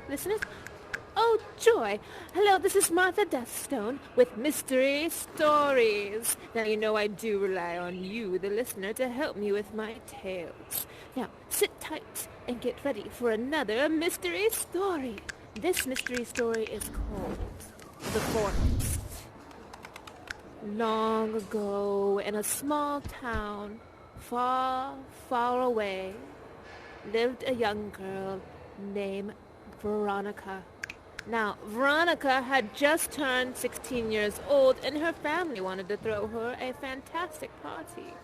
Listeners? Oh, joy! Hello, this is Martha Deathstone with Mystery Stories. Now, you know I do rely on you, the listener, to help me with my tales. Now, sit tight and get ready for another mystery story. This mystery story is called The Forest. Long ago, in a small town, far, far away, lived a young girl named Veronica. Now, Veronica had just turned 16 years old, and her family wanted to throw her a fantastic party.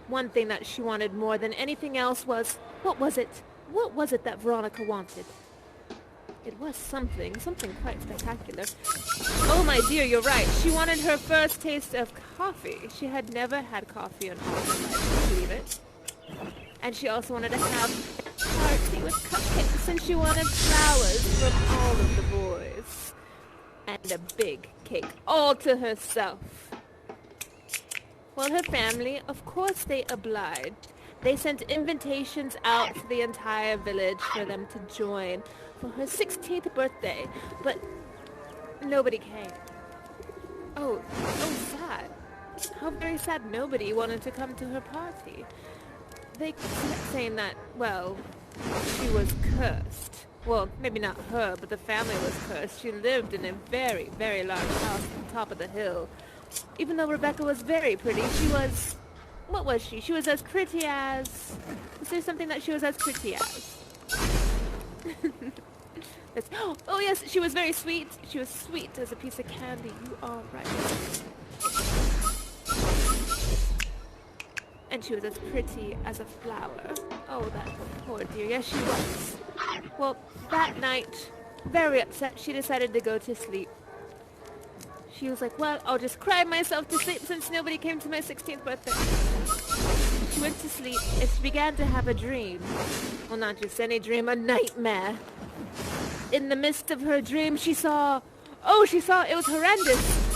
One thing that she wanted more than anything else was, what was it? What was it that Veronica wanted? It was something quite spectacular. Oh, my dear, you're right. She wanted her first taste of coffee. She had never had coffee in all her life. Can you believe it? And she also wanted to have party with cupcakes, and she wanted flowers from all of the boys. And a big cake all to herself. Well, her family, of course they obliged. They sent invitations out to the entire village for them to join for her 16th birthday, but nobody came. Oh, sad. How very sad nobody wanted to come to her party. They kept saying that, well, she was cursed. Well, maybe not her, but the family was cursed. She lived in a very, very large house at the top of the hill. Even though Rebecca was very pretty, she was... What was she? She was as pretty as... Was there something that she was as pretty as? Oh, yes, she was very sweet. She was sweet as a piece of candy. You are right. And she was as pretty as a flower. Oh, that poor dear. Yes, she was. Well, that night, very upset, she decided to go to sleep. She was like, well, I'll just cry myself to sleep since nobody came to my 16th birthday. She went to sleep and she began to have a dream. Well, not just any dream, a nightmare. In the midst of her dream, she saw, it was horrendous.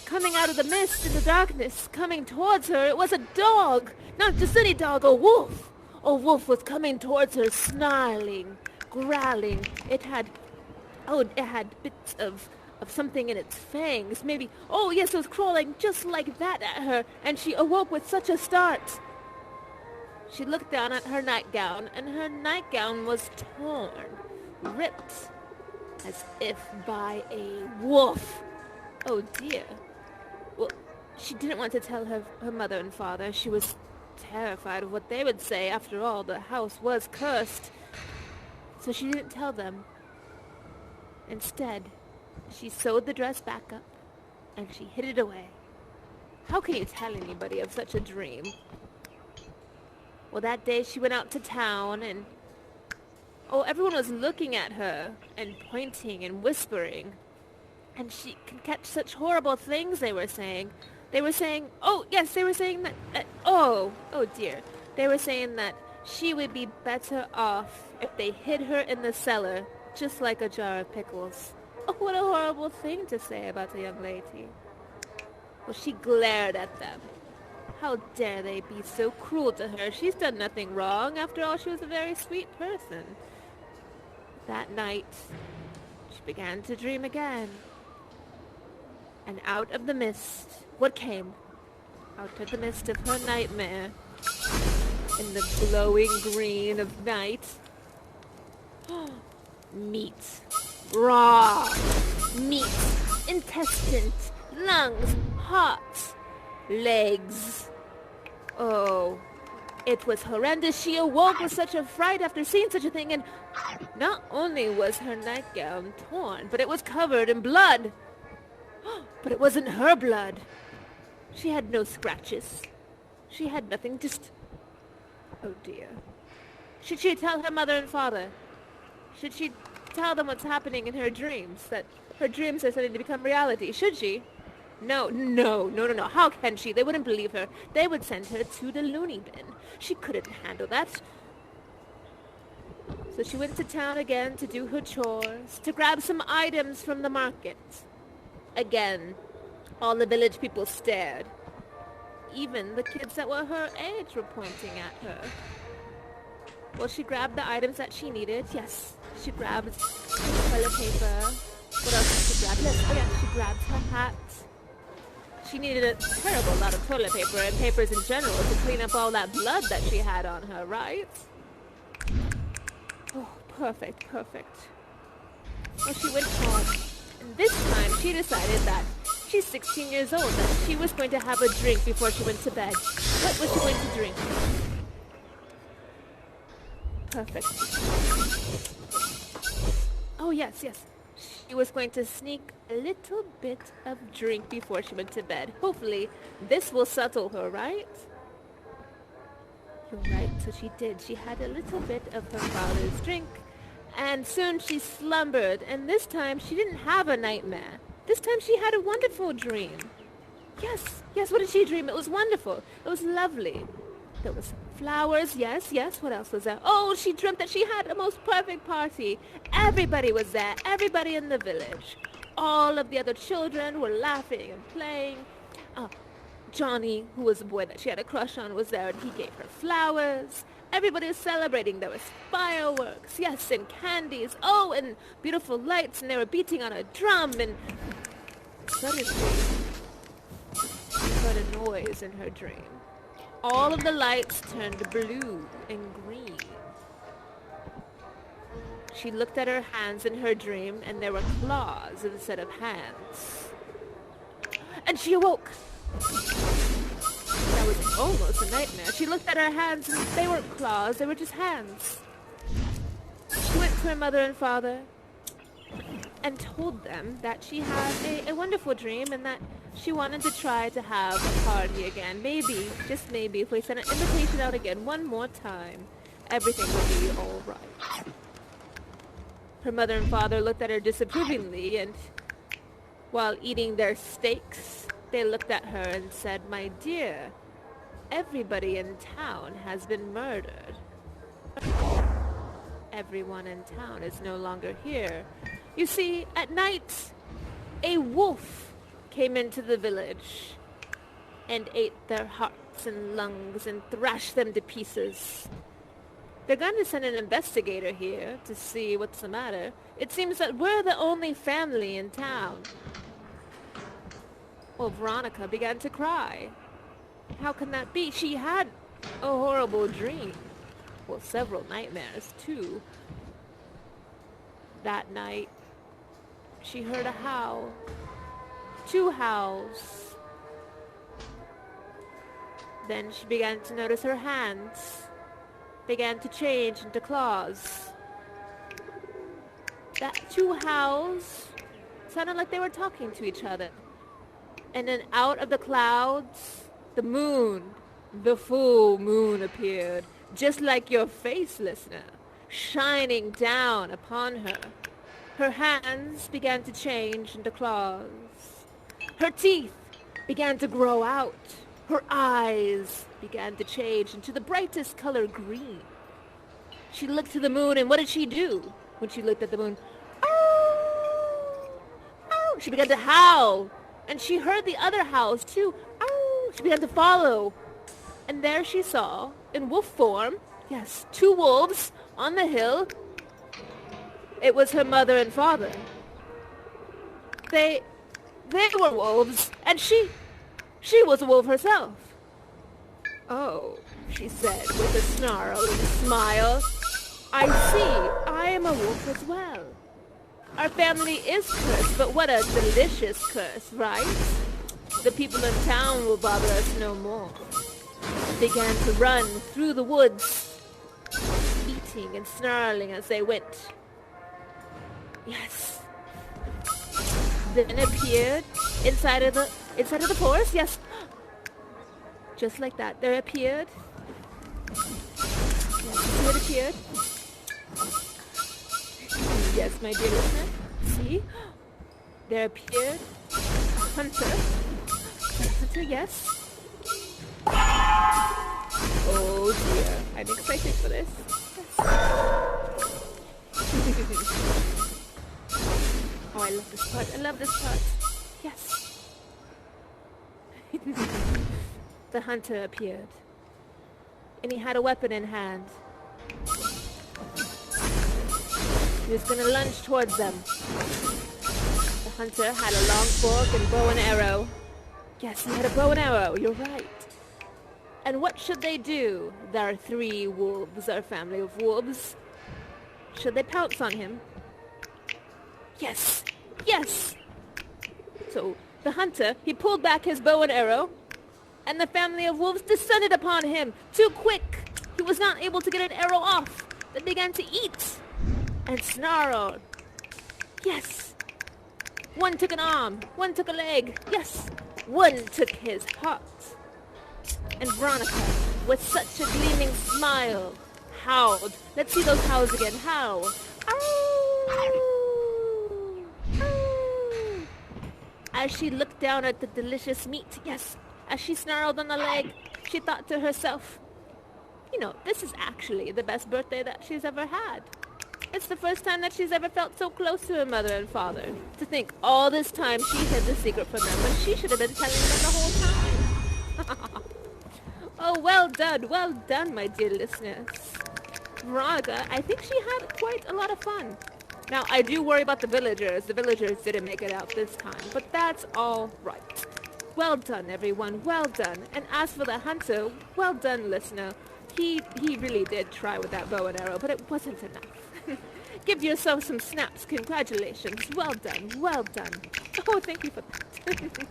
Coming out of the mist in the darkness, coming towards her, it was a dog. Not just any dog, a wolf. A wolf was coming towards her, snarling, growling. It had bits of something in its fangs. Maybe, oh yes, it was crawling just like that at her, and she awoke with such a start. She looked down at her nightgown, and her nightgown was torn, ripped, as if by a wolf. Oh dear. Well, she didn't want to tell her mother and father. She was terrified of what they would say. After all, the house was cursed. So she didn't tell them. Instead, she sewed the dress back up, and she hid it away. How can you tell anybody of such a dream? Well, that day she went out to town, and... oh, everyone was looking at her, and pointing and whispering. And she could catch such horrible things, they were saying. They were saying, oh, yes, they were saying that, oh dear. They were saying that she would be better off if they hid her in the cellar, just like a jar of pickles. Oh, what a horrible thing to say about a young lady. Well, she glared at them. How dare they be so cruel to her? She's done nothing wrong. After all, she was a very sweet person. That night, she began to dream again. And out of the mist, what came? Out of the mist of her nightmare, in the glowing green of night, meat. Raw meat, intestines, lungs, heart, legs. Oh, it was horrendous. She awoke with such a fright after seeing such a thing, and not only was her nightgown torn, but it was covered in blood. But it wasn't her blood. She had no scratches. She had nothing, just... oh dear. Should she tell her mother and father? Should she tell them what's happening in her dreams? That her dreams are starting to become reality? Should she? No. How can she? They wouldn't believe her. They would send her to the loony bin. She couldn't handle that. So she went to town again to do her chores, to grab some items from the market. Again, all the village people stared. Even the kids that were her age were pointing at her. Well, she grabbed the items that she needed. Yes, she grabbed toilet paper. What else did she grab? Yes, oh yeah, she grabbed her hat. She needed a terrible lot of toilet paper and papers in general to clean up all that blood that she had on her, right? Oh, perfect, perfect. Well, she went home, and this time she decided that she's 16 years old, that she was going to have a drink before she went to bed. What was she going to drink? Perfect. Oh, yes, yes. She was going to sneak a little bit of drink before she went to bed. Hopefully, this will settle her, right? You're right, so she did. She had a little bit of her father's drink, and soon she slumbered, and this time she didn't have a nightmare. This time she had a wonderful dream. Yes, yes, what did she dream? It was wonderful. It was lovely. There was flowers, yes, yes. What else was there? Oh, she dreamt that she had a most perfect party. Everybody was there, everybody in the village. All of the other children were laughing and playing. Oh, Johnny, who was the boy that she had a crush on, was there, and he gave her flowers. Everybody was celebrating. There was fireworks, yes, and candies. Oh, and beautiful lights, and they were beating on a drum, and suddenly she heard a noise in her dream. All of the lights turned blue and green. She looked at her hands in her dream, and there were claws instead of hands. And she awoke. That was almost a nightmare. She looked at her hands, and they weren't claws, they were just hands. She went to her mother and father and told them that she had a wonderful dream and that she wanted to try to have a party again. Maybe, just maybe, if we sent an invitation out again one more time, everything would be all right. Her mother and father looked at her disapprovingly, and while eating their steaks, they looked at her and said, "My dear, everybody in town has been murdered. Everyone in town is no longer here. You see, at night, a wolf came into the village and ate their hearts and lungs and thrashed them to pieces. They're going to send an investigator here to see what's the matter. It seems that we're the only family in town." Well, Veronica began to cry. How can that be? She had a horrible dream. Well, several nightmares, too. That night, she heard a howl. 2 howls. Then she began to notice her hands began to change into claws. That 2 howls sounded like they were talking to each other. And then out of the clouds, the moon, the full moon appeared, just like your face, listener, shining down upon her. Her hands began to change into claws. Her teeth began to grow out. Her eyes began to change into the brightest color green. She looked to the moon, and what did she do when she looked at the moon? "Ow! Ow!" She began to howl, and she heard the other howls too. "Ow!" She began to follow, and there she saw, in wolf form, yes, 2 wolves on the hill. It was her mother and father. They were wolves, and she was a wolf herself. "Oh," she said with a snarling smile, "I see, I am a wolf as well. Our family is cursed, but what a delicious curse, right? The people in town will bother us no more." Began to run through the woods, eating and snarling as they went. Yes. Then appeared inside of the forest. Yes. Just like that, there appeared. Yes, it appeared. Yes, my dear listener. See? There appeared a hunter. A hunter, yes. Oh dear, I'm excited for this. Oh, I love this part. I love this part. Yes. The hunter appeared, and he had a weapon in hand. He was gonna lunge towards them. The hunter had a long fork and bow and arrow. Yes, he had a bow and arrow, you're right. And what should they do? There are 3 wolves, our family of wolves. Should they pounce on him? Yes! Yes! So, the hunter, he pulled back his bow and arrow, and the family of wolves descended upon him. Too quick! He was not able to get an arrow off. They began to eat and snarled. Yes! One took an arm, one took a leg. Yes! One took his heart. And Veronica, with such a gleaming smile, howled. Let's see those howls again. Howl. Ow! Ow! As she looked down at the delicious meat, yes, as she snarled on the leg, she thought to herself, you know, this is actually the best birthday that she's ever had. It's the first time that she's ever felt so close to her mother and father. To think all this time she hid the secret from them, when she should have been telling them the whole time. Oh, well done, my dear listeners. Veronica, I think she had quite a lot of fun. Now, I do worry about the villagers. The villagers didn't make it out this time, but that's all right. Well done, everyone, well done. And as for the hunter, well done, listener. He really did try with that bow and arrow, but it wasn't enough. Give yourself some snaps. Congratulations. Well done, well done. Oh, thank you for that.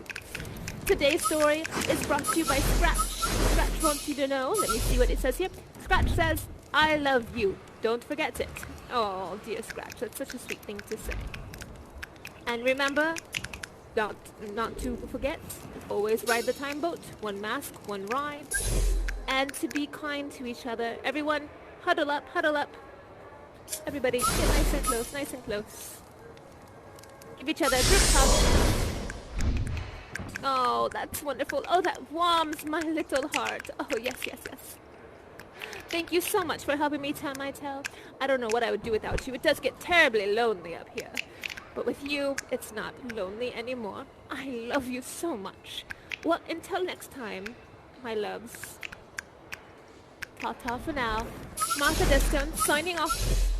Today's story is brought to you by Scratch. Scratch wants you to know. Let me see what it says here. Scratch says, I love you. Don't forget it. Oh, dear Scratch. That's such a sweet thing to say. And remember, not to forget, always ride the time boat. One mask, one ride. And to be kind to each other. Everyone, huddle up, huddle up. Everybody, get nice and close, nice and close. Give each other a group hug. Oh, that's wonderful. Oh, that warms my little heart. Oh, yes, yes, yes. Thank you so much for helping me tell my tale. I don't know what I would do without you. It does get terribly lonely up here. But with you, it's not lonely anymore. I love you so much. Well, until next time, my loves. Ta-ta for now. Martha Deathstone, signing off.